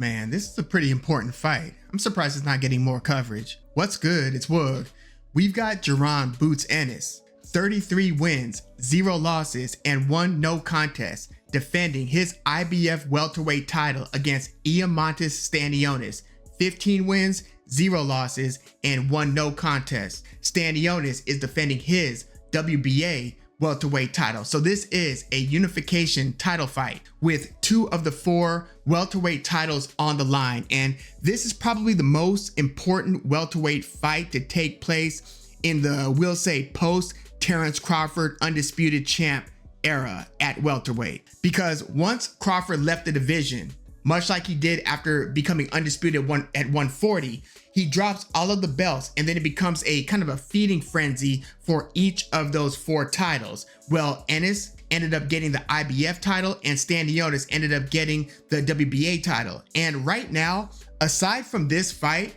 Man, this is a pretty important fight. I'm surprised it's not getting more coverage. What's good? It's Woog. We've got Jaron "Boots" Ennis, 33 wins, 0 losses, and 1 no contest, defending his IBF welterweight title against Eimantas Stanionis, 15 wins, 0 losses, and 1 no contest. Stanionis is defending his WBA welterweight title. So this is a unification title fight with 2 of the 4 welterweight titles on the line. And this is probably the most important welterweight fight to take place in the, we'll say, post Terence Crawford undisputed champ era at welterweight. Because once Crawford left the division, much like he did after becoming undisputed at 140, he drops all of the belts, and then it becomes a kind of a feeding frenzy for each of those 4 titles. Well, Ennis ended up getting the IBF title, and Stanionis ended up getting the WBA title. And right now, aside from this fight,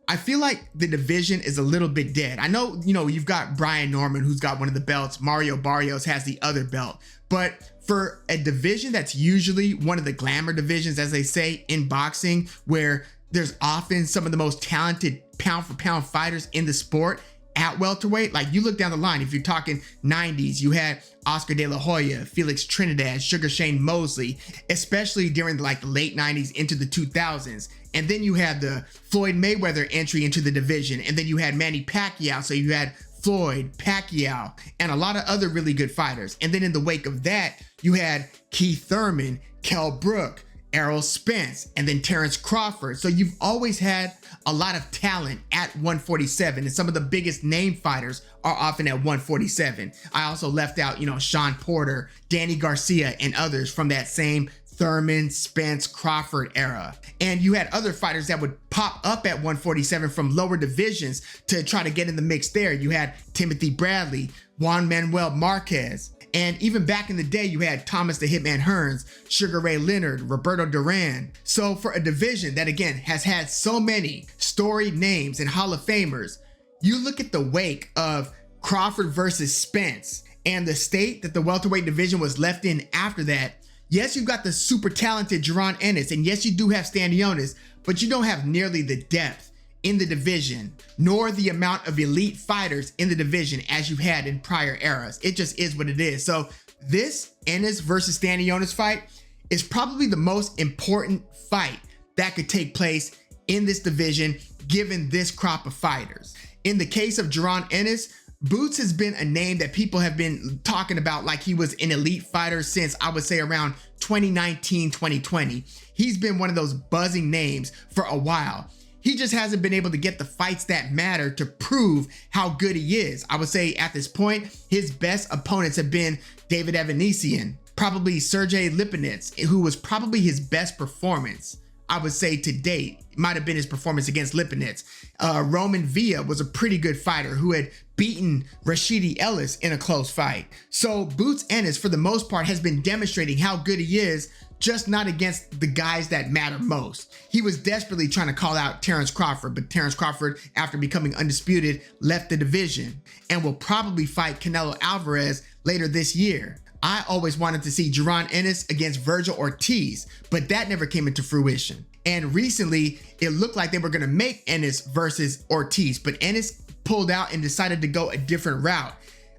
I feel like the division is a little bit dead. I know, you've got Brian Norman, who's got one of the belts. Mario Barrios has the other belt. But for a division that's usually one of the glamour divisions, as they say in boxing, where there's often some of the most talented pound for pound fighters in the sport at welterweight, like you look down the line, if you're talking 90s, you had Oscar De La Hoya, Felix Trinidad, Sugar Shane Mosley, especially during the late 90s into the 2000s. And then you had the Floyd Mayweather entry into the division. And then you had Manny Pacquiao. So you had Floyd, Pacquiao, and a lot of other really good fighters. And then in the wake of that, you had Keith Thurman, Kell Brook, Errol Spence, and then Terence Crawford. So you've always had a lot of talent at 147, and some of the biggest name fighters are often at 147. I also left out, Sean Porter, Danny Garcia, and others from that same Thurman, Spence, Crawford era. And you had other fighters that would pop up at 147 from lower divisions to try to get in the mix there. You had Timothy Bradley, Juan Manuel Marquez. And even back in the day, you had Thomas the Hitman Hearns, Sugar Ray Leonard, Roberto Duran. So for a division that, again, has had so many storied names and Hall of Famers, you look at the wake of Crawford versus Spence and the state that the welterweight division was left in after that. Yes, you've got the super talented Jaron Ennis, and yes, you do have Stanionis, but you don't have nearly the depth in the division, nor the amount of elite fighters in the division as you've had in prior eras. It just is what it is. So this Ennis versus Stanionis fight is probably the most important fight that could take place in this division, given this crop of fighters. In the case of Jaron Ennis, Boots has been a name that people have been talking about like he was an elite fighter since, I would say, around 2019, 2020. He's been one of those buzzing names for a while. He just hasn't been able to get the fights that matter to prove how good he is. I would say at this point, his best opponents have been David Evanesian, probably Sergey Lipinets, who was probably his best performance, I would say, to date. It might have been his performance against Lipinets. Roman Villa was a pretty good fighter who had beaten Rashidi Ellis in a close fight. So Boots Ennis, for the most part, has been demonstrating how good he is, just not against the guys that matter most. He was desperately trying to call out Terence Crawford, but Terence Crawford, after becoming undisputed, left the division and will probably fight Canelo Alvarez later this year. I always wanted to see Jaron Ennis against Virgil Ortiz, but that never came into fruition. And recently, it looked like they were going to make Ennis versus Ortiz, but Ennis pulled out and decided to go a different route.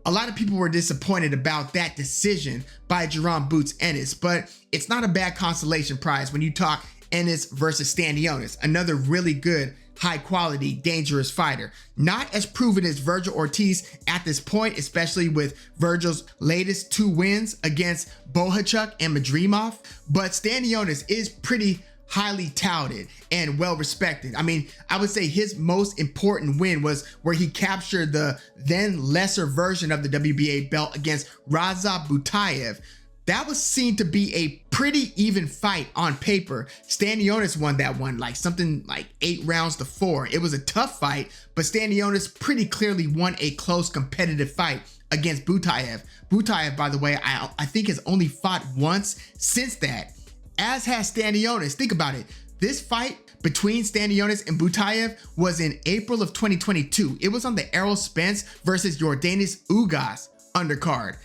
A lot of people were disappointed about that decision by Jaron Boots Ennis, but it's not a bad consolation prize when you talk Ennis versus Stanionis, another really good, high quality, dangerous fighter. Not as proven as Virgil Ortiz at this point, especially with Virgil's latest 2 wins against Bohachuk and Madrimov, but Stanionis is pretty highly touted and well respected. I mean, I would say his most important win was where he captured the then lesser version of the WBA belt against Raza Butayev. That was seen to be a pretty even fight on paper. Stanionis won that one, something like 8 rounds to 4. It was a tough fight, but Stanionis pretty clearly won a close competitive fight against Butayev. Butayev, by the way, I think has only fought once since that, as has Stanionis. Think about it. This fight between Stanionis and Butayev was in April of 2022. It was on the Errol Spence versus Yordanis Ugas undercard.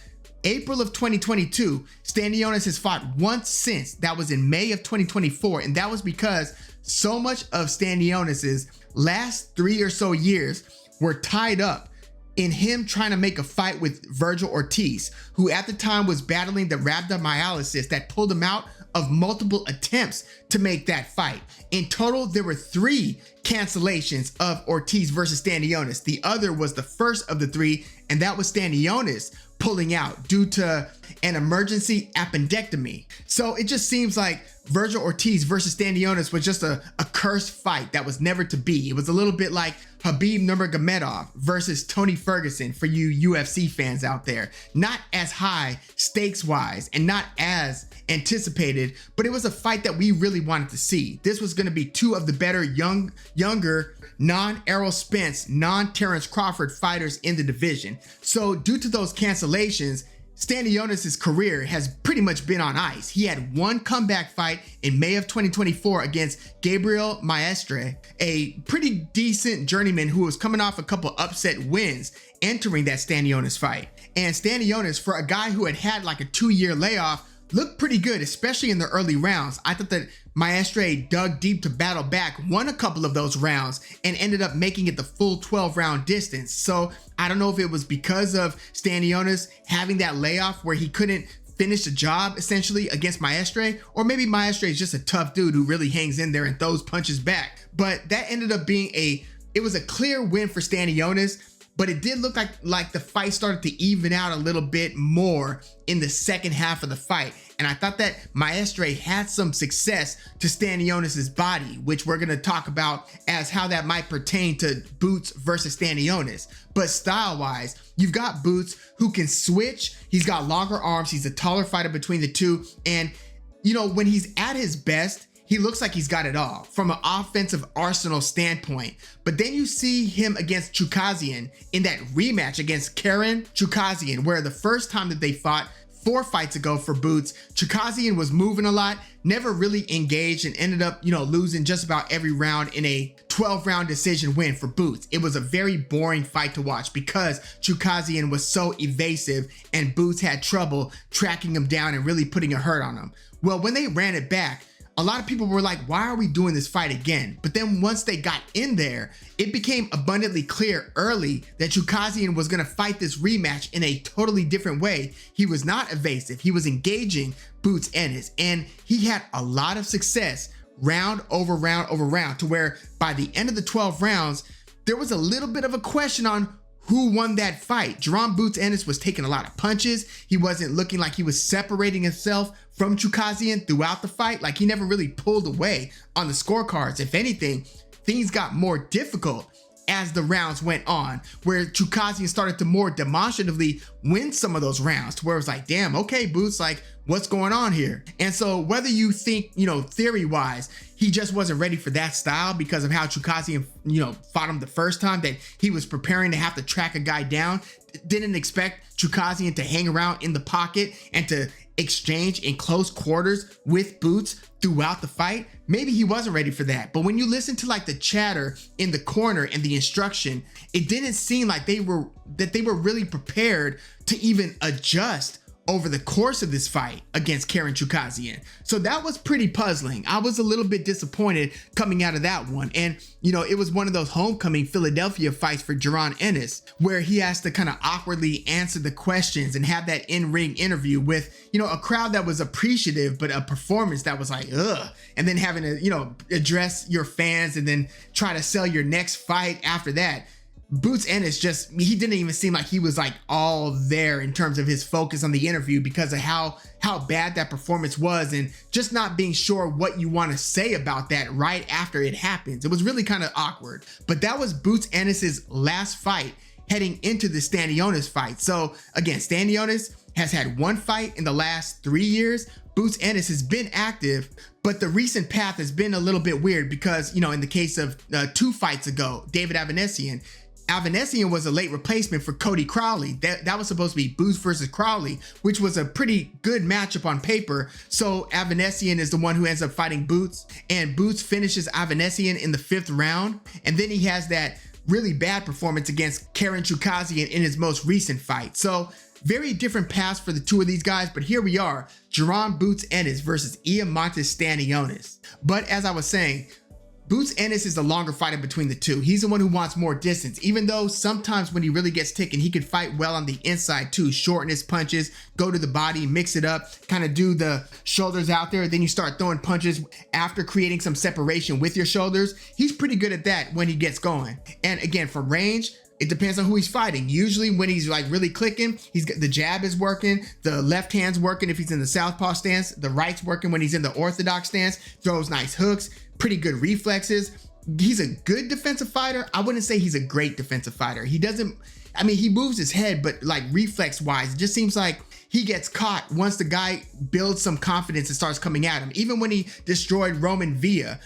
April of 2022, Stanionis has fought once since. That was in May of 2024, and that was because so much of Stanionis's last 3 or so years were tied up in him trying to make a fight with Vergil Ortiz, who at the time was battling the rhabdomyolysis that pulled him out of multiple attempts to make that fight. In total, there were 3 cancellations of Ortiz versus Stanionis. The other was the first of the 3, and that was Stanionis pulling out due to an emergency appendectomy. So it just seems like Vergil Ortiz versus Stanionis was just a cursed fight that was never to be. It was a little bit like Khabib Nurmagomedov versus Tony Ferguson for you UFC fans out there. Not as high stakes wise and not as anticipated, but it was a fight that we really wanted to see. This was going to be 2 of the better younger, non-Errol Spence, non-Terrence Crawford fighters in the division. So due to those cancellations, Stanionis' career has pretty much been on ice. He had one comeback fight in May of 2024 against Gabriel Maestre, a pretty decent journeyman who was coming off a couple upset wins entering that Stanionis fight. And Stanionis, for a guy who had like a 2-year layoff, looked pretty good, especially in the early rounds. I thought that Maestre dug deep to battle back, won a couple of those rounds, and ended up making it the full 12-round distance. So I don't know if it was because of Stanionis having that layoff where he couldn't finish the job essentially against Maestre, or maybe Maestre is just a tough dude who really hangs in there and throws punches back. But that ended up being it was a clear win for Stanionis. But it did look like the fight started to even out a little bit more in the second half of the fight. And I thought that Maestre had some success to Stanionis' body, which we're going to talk about as how that might pertain to Boots versus Stanionis. But style-wise, you've got Boots who can switch. He's got longer arms. He's a taller fighter between the two. And, you know, when he's at his best, he looks like he's got it all from an offensive arsenal standpoint. But then you see him against Chookagian in that rematch against Karen Chookagian, where the first time that they fought 4 fights ago for Boots, Chookagian was moving a lot, never really engaged, and ended up, losing just about every round in a 12-round decision win for Boots. It was a very boring fight to watch because Chookagian was so evasive and Boots had trouble tracking him down and really putting a hurt on him. Well, when they ran it back, a lot of people were like, why are we doing this fight again? But then once they got in there, it became abundantly clear early that Chookagian was going to fight this rematch in a totally different way. He was not evasive. He was engaging Boots Ennis, and he had a lot of success round over round over round, to where by the end of the 12 rounds, there was a little bit of a question on who won that fight. Jaron Boots Ennis was taking a lot of punches. He wasn't looking like he was separating himself from Chookagian throughout the fight. Like, he never really pulled away on the scorecards. If anything, things got more difficult as the rounds went on, where Chookagian started to more demonstratively win some of those rounds, to where it was like, damn, okay, Boots, like, what's going on here? And so whether you think, theory-wise, he just wasn't ready for that style because of how Chookagian, fought him the first time, that he was preparing to have to track a guy down, didn't expect Chookagian to hang around in the pocket and to exchange in close quarters with Boots throughout the fight. Maybe he wasn't ready for that. But when you listen to like the chatter in the corner and the instruction, it didn't seem like they were really prepared to even adjust over the course of this fight against Karen Chookagian. So that was pretty puzzling. I was a little bit disappointed coming out of that one. And, it was one of those homecoming Philadelphia fights for Jaron Ennis, where he has to kind of awkwardly answer the questions and have that in-ring interview with, a crowd that was appreciative, but a performance that was like, ugh. And then having to, address your fans and then try to sell your next fight after that. Boots Ennis he didn't even seem like he was like all there in terms of his focus on the interview because of how bad that performance was, and just not being sure what you want to say about that right after it happens. It was really kind of awkward. But that was Boots Ennis's last fight heading into the Stanionis fight. So again, Stanionis has had 1 fight in the last 3 years. Boots Ennis has been active, but the recent path has been a little bit weird because, in the case of 2 fights ago, David Avanesian was a late replacement for Cody Crowley. That was supposed to be Boots versus Crowley, which was a pretty good matchup on paper. So Avanesian is the one who ends up fighting Boots, and Boots finishes Avanesian in the 5th round. And then he has that really bad performance against Karen Chookagian in his most recent fight. So Very different paths for the two of these guys, but here we are, Jaron Boots Ennis versus Eimantas Stanionis. But as I was saying, Boots Ennis is the longer fighter between the two. He's the one who wants more distance, even though sometimes when he really gets ticking, he could fight well on the inside too. Shorten his punches, go to the body, mix it up, kind of do the shoulders out there. Then you start throwing punches after creating some separation with your shoulders. He's pretty good at that when he gets going. And again, for range, it depends on who he's fighting. Usually when he's like really clicking, he's got the jab is working, the left hand's working if he's in the southpaw stance, the right's working when he's in the orthodox stance, throws nice hooks, pretty good reflexes. He's a good defensive fighter. I wouldn't say he's a great defensive fighter. He doesn't, I mean, he moves his head, but like reflex wise, it just seems like he gets caught once the guy builds some confidence and starts coming at him. Even when he destroyed Roman Villa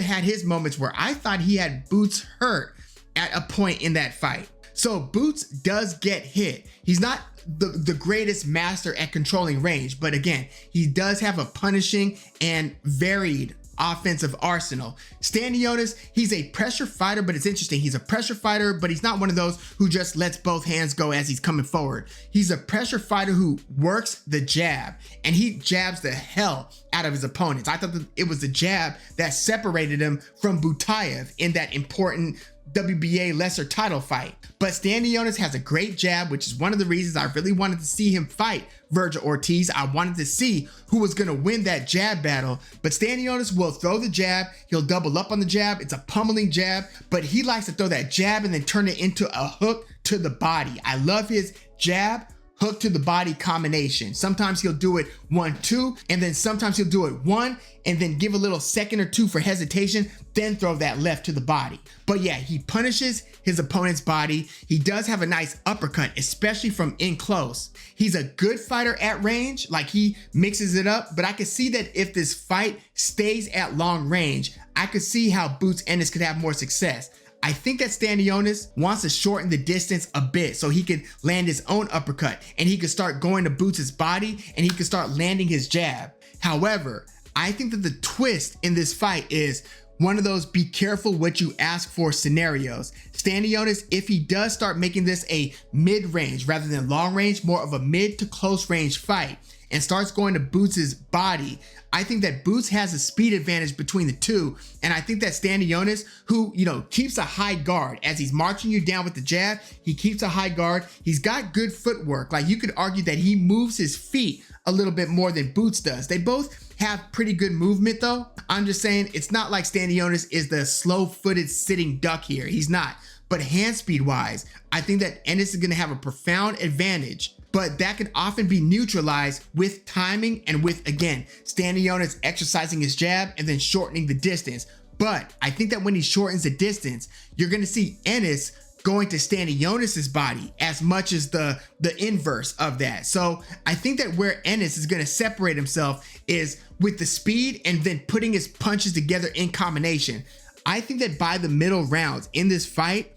had his moments where I thought he had Boots hurt at a point in that fight. So Boots does get hit. He's not the greatest master at controlling range, but again, he does have a punishing and varied offensive arsenal. Stanionis, he's a pressure fighter, but it's interesting. He's a pressure fighter, but he's not one of those who just lets both hands go as he's coming forward. He's a pressure fighter who works the jab, and he jabs the hell out of his opponents. I thought that it was the jab that separated him from Butayev in that important WBA lesser title fight. But Stanionis has a great jab, which is one of the reasons I really wanted to see him fight Vergil Ortiz. I wanted to see who was going to win that jab battle. But Stanionis will throw the jab, he'll double up on the jab, it's a pummeling jab, but he likes to throw that jab and then turn it into a hook to the body. I love his jab hook to the body combination. Sometimes he'll do it 1-2, and then sometimes he'll do it 1 and then give a little second or two for hesitation, then throw that left to the body. But yeah, he punishes his opponent's body. He does have a nice uppercut, especially from in close. He's a good fighter at range, like he mixes it up, but I could see that if this fight stays at long range, I could see how Boots Ennis could have more success. I think that Stanionis wants to shorten the distance a bit so he could land his own uppercut and he could start going to Boots' body and he could start landing his jab. However, I think that the twist in this fight is one of those be careful what you ask for scenarios. Stanionis, if he does start making this a mid-range rather than long range, more of a mid to close range fight, and starts going to Boots' body, I think that Boots has a speed advantage between the two. And I think that Stanionis, who, keeps a high guard as he's marching you down with the jab, he keeps a high guard. He's got good footwork. Like you could argue that he moves his feet a little bit more than Boots does. They both have pretty good movement though. I'm just saying it's not like Stanionis is the slow-footed sitting duck here. He's not. But hand speed wise, I think that Ennis is going to have a profound advantage, but that can often be neutralized with timing and with, again, Stanionis exercising his jab and then shortening the distance. But I think that when he shortens the distance, you're going to see Ennis going to Stanionis' body as much as the inverse of that. So I think that where Ennis is going to separate himself is with the speed and then putting his punches together in combination. I think that by the middle rounds in this fight,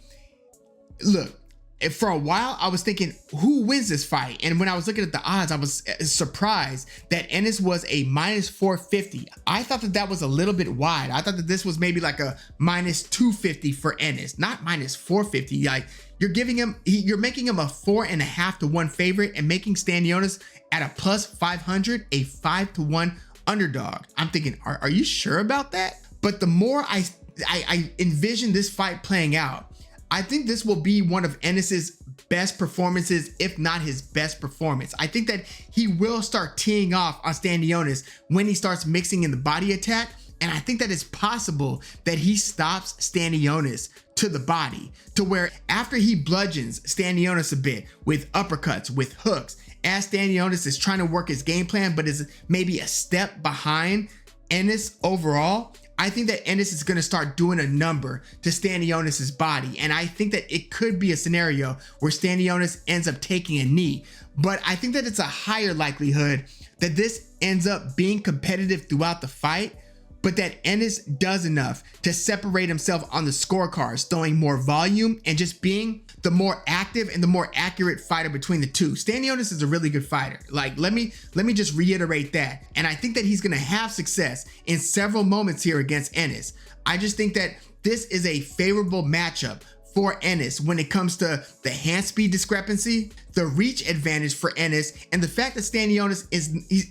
look, for a while I was thinking who wins this fight, and when I was looking at the odds, I was surprised that Ennis was a -450. I thought that that was a little bit wide. I thought that this was maybe like a -250 for Ennis, not -450. Like you're making him a 4.5 to 1 favorite and making Stanionis at a +500 a 5 to 1 underdog. I'm thinking, are you sure about that? But the more I envision this fight playing out, I think this will be one of Ennis's best performances, if not his best performance. I think that he will start teeing off on Stanionis when he starts mixing in the body attack. And I think that it's possible that he stops Stanionis to the body, to where after he bludgeons Stanionis a bit with uppercuts, with hooks, as Stanionis is trying to work his game plan, but is maybe a step behind Ennis overall, I think that Ennis is going to start doing a number to Stanionis' body. And I think that it could be a scenario where Stanionis ends up taking a knee. But I think that it's a higher likelihood that this ends up being competitive throughout the fight, but that Ennis does enough to separate himself on the scorecards, throwing more volume and just being the more active and the more accurate fighter between the two. Stanionis is a really good fighter. Like, let me just reiterate that. And I think that he's gonna have success in several moments here against Ennis. I just think that this is a favorable matchup for Ennis when it comes to the hand speed discrepancy, the reach advantage for Ennis, and the fact that Stanionis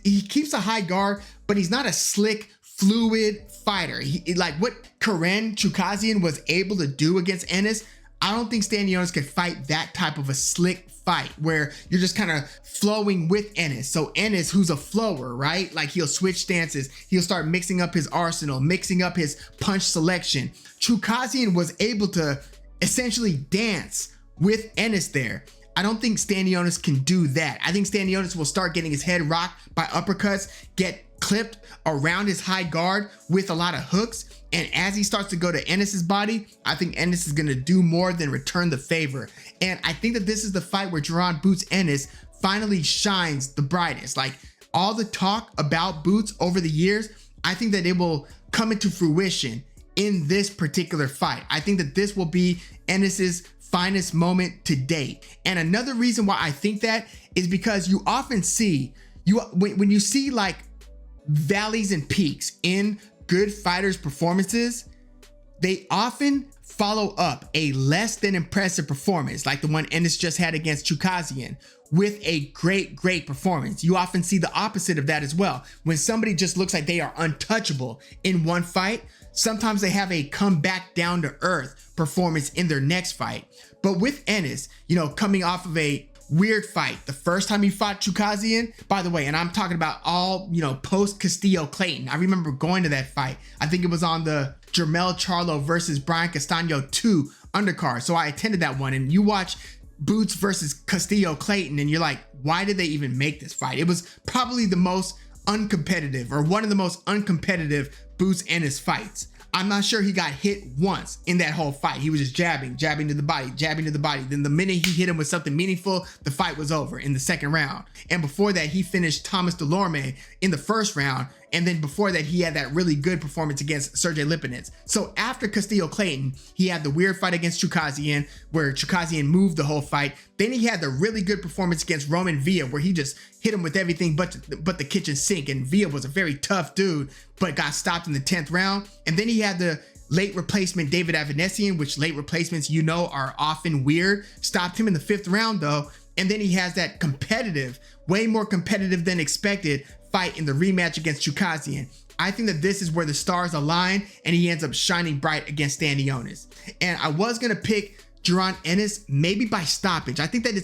he keeps a high guard, but he's not a slick, fluid fighter. Like what Karen Chukazian was able to do against Ennis, I don't think Stanionis could fight that type of a slick fight where you're just kind of flowing with Ennis. So Ennis, who's a flower, right? Like he'll switch stances. He'll start mixing up his arsenal, mixing up his punch selection. Chukazian was able to essentially dance with Ennis there. I don't think Stanionis can do that. I think Stanionis will start getting his head rocked by uppercuts, get clipped around his high guard with a lot of hooks. And as he starts to go to Ennis's body, I think Ennis is going to do more than return the favor. And I think that this is the fight where Jaron Boots Ennis finally shines the brightest. Like all the talk about Boots over the years, I think that it will come into fruition in this particular fight. I think that this will be Ennis's finest moment to date. And another reason why I think that is because you often see, when you see like valleys and peaks in good fighters' performances, they often follow up a less than impressive performance like the one Ennis just had against Chukazian with a great performance. You often see the opposite of that as well. When somebody just looks like they are untouchable in one fight, sometimes they have a come back down to earth performance in their next fight. But with Ennis, coming off of a weird fight, the first time he fought Chukazian, by the way, and I'm talking about all, post Castillo Clayton. I remember going to that fight. I think it was on the Jermell Charlo versus Brian Castano 2 undercard. So I attended that one, and you watch Boots versus Castillo Clayton and you're like, why did they even make this fight? It was probably the most uncompetitive, or one of the most uncompetitive Boots Ennis fights. I'm not sure he got hit once in that whole fight. He was just jabbing to the body. Then the minute he hit him with something meaningful, the fight was over in the second round. And before that, he finished Thomas Delorme in the first round. And then before that, he had that really good performance against Sergey Lipinets. So after Castillo Clayton, he had the weird fight against Chukazian, where Chukazian moved the whole fight. Then he had the really good performance against Roman Villa, where he just hit him with everything but the kitchen sink. And Villa was a very tough dude, but got stopped in the 10th round. And then he had the late replacement David Avanesian, which late replacements, are often weird. Stopped him in the 5th round though. And then he has that competitive, way more competitive than expected fight in the rematch against Chukazian. I think that this is where the stars align and he ends up shining bright against Stanionis. And I was going to pick Jaron Ennis maybe by stoppage. I think that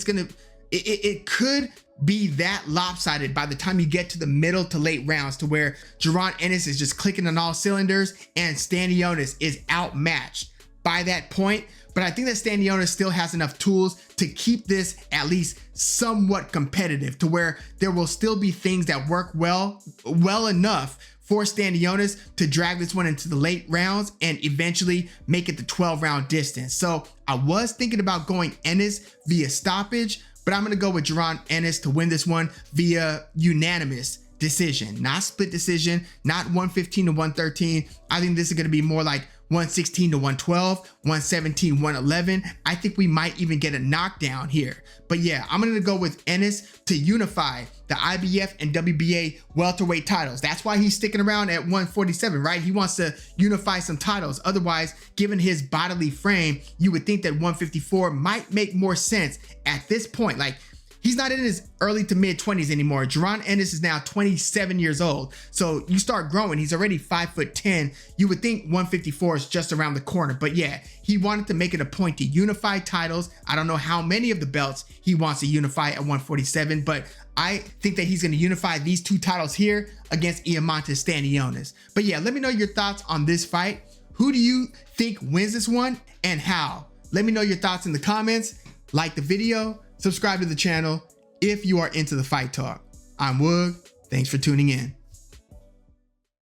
it could be that lopsided by the time you get to the middle to late rounds, to where Jaron Ennis is just clicking on all cylinders and Stanionis is outmatched by that point. But I think that Stanionis still has enough tools to keep this at least somewhat competitive, to where there will still be things that work well enough for Stanionis to drag this one into the late rounds and eventually make it the 12-round distance. So I was thinking about going Ennis via stoppage, but I'm going to go with Jaron Ennis to win this one via unanimous decision, not split decision, not 115 to 113. I think this is going to be more like 116 to 112, 117, 111. I think we might even get a knockdown here. But yeah, I'm going to go with Ennis to unify the IBF and WBA welterweight titles. That's why he's sticking around at 147, right? He wants to unify some titles. Otherwise, given his bodily frame, you would think that 154 might make more sense at this point. Like, he's not in his early to mid 20s anymore. Jaron Ennis is now 27 years old. So you start growing. He's already 5'10". You would think 154 is just around the corner. But yeah, he wanted to make it a point to unify titles. I don't know how many of the belts he wants to unify at 147, but I think that he's going to unify these two titles here against Eimantas Stanionis. But yeah, let me know your thoughts on this fight. Who do you think wins this one and how? Let me know your thoughts in the comments. Like the video. Subscribe to the channel if you are into the fight talk. I'm Woog. Thanks for tuning in.